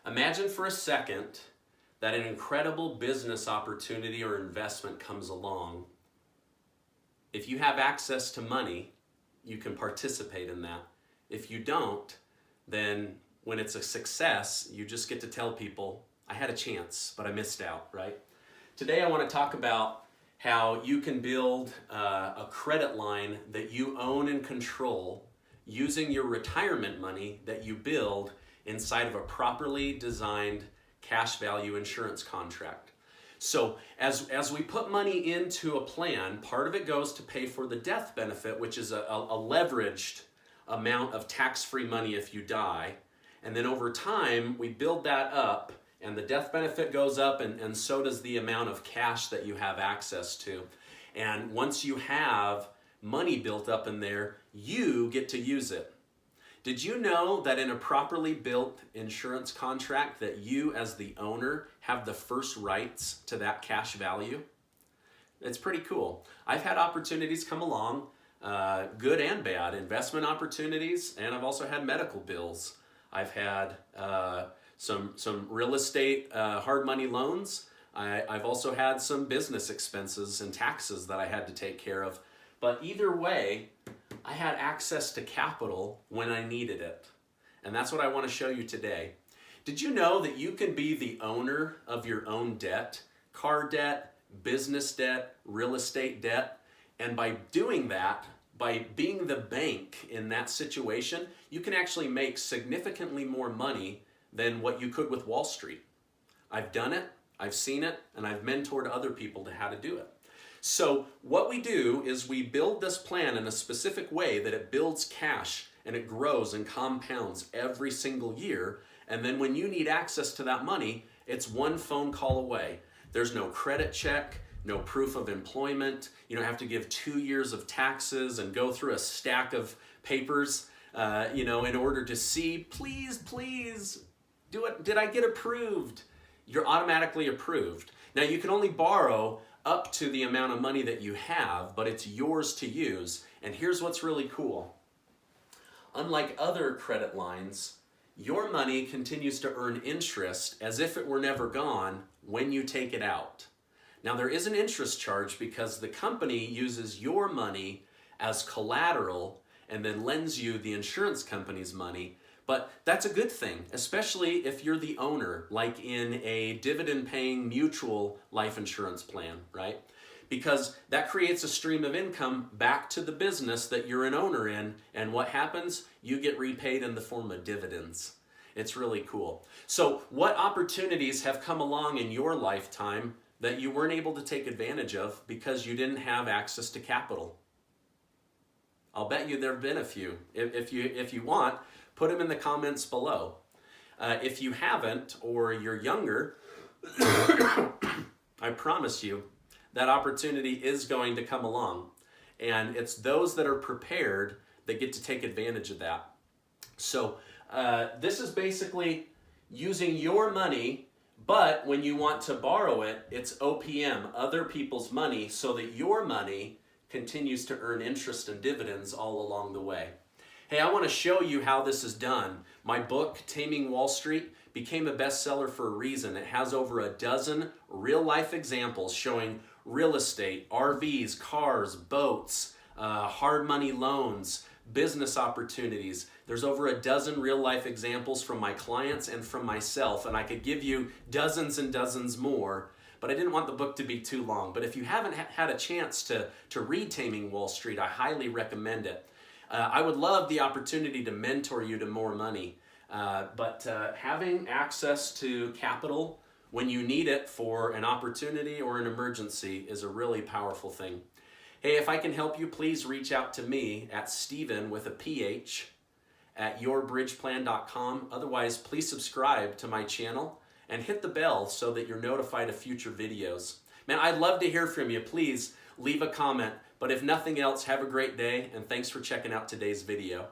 Imagine for a second that an incredible business opportunity or investment comes along. If you have access to money, you can participate in that. If you don't, then when it's a success, you just get to tell people, I had a chance, but I missed out, right? Today I want to talk about how you can build a credit line that you own and control using your retirement money that you build inside of a properly designed cash value insurance contract. So as we put money into a plan, part of it goes to pay for the death benefit, which is a leveraged amount of tax-free money if you die. And then over time, we build that up, and the death benefit goes up, and so does the amount of cash that you have access to. And once you have money built up in there, you get to use it. Did you know that in a properly built insurance contract that you as the owner have the first rights to that cash value? It's pretty cool. I've had opportunities come along, good and bad, investment opportunities, and I've also had medical bills. I've had some real estate hard money loans. I've also had some business expenses and taxes that I had to take care of. But either way, I had access to capital when I needed it. And that's what I want to show you today. Did you know that you can be the owner of your own debt? Car debt, business debt, real estate debt. And by doing that, by being the bank in that situation, you can actually make significantly more money than what you could with Wall Street. I've done it, I've seen it, and I've mentored other people to how to do it. So what we do is we build this plan in a specific way that it builds cash and it grows and compounds every single year. And then when you need access to that money, it's one phone call away. There's no credit check, no proof of employment. You don't have to give 2 years of taxes and go through a stack of papers, in order to see, please, do it. Did I get approved? You're automatically approved. Now you can only borrow up to the amount of money that you have, but it's yours to use. And here's what's really cool. Unlike other credit lines, your money continues to earn interest as if it were never gone when you take it out. Now there is an interest charge because the company uses your money as collateral and then lends you the insurance company's money. But that's a good thing, especially if you're the owner, like in a dividend-paying mutual life insurance plan, right? Because that creates a stream of income back to the business that you're an owner in, and what happens? You get repaid in the form of dividends. It's really cool. So what opportunities have come along in your lifetime that you weren't able to take advantage of because you didn't have access to capital? I'll bet you there have been a few. If you want, put them in the comments below. If you haven't, or you're younger, I promise you that opportunity is going to come along. And it's those that are prepared that get to take advantage of that. So this is basically using your money, but when you want to borrow it, it's OPM, other people's money, so that your money continues to earn interest and dividends all along the way. Hey, I want to show you how this is done. My book, Taming Wall Street, became a bestseller for a reason. It has over a dozen real-life examples showing real estate, RVs, cars, boats, hard money loans, business opportunities. There's over a dozen real-life examples from my clients and from myself, and I could give you dozens and dozens more, but I didn't want the book to be too long. But if you haven't had a chance to read Taming Wall Street, I highly recommend it. I would love the opportunity to mentor you to more money, but having access to capital when you need it for an opportunity or an emergency is a really powerful thing. Hey, if I can help you, please reach out to me at Stephen with a PH at yourbridgeplan.com. Otherwise, please subscribe to my channel and hit the bell so that you're notified of future videos. Man, I'd love to hear from you. Please leave a comment. But if nothing else, have a great day, and thanks for checking out today's video.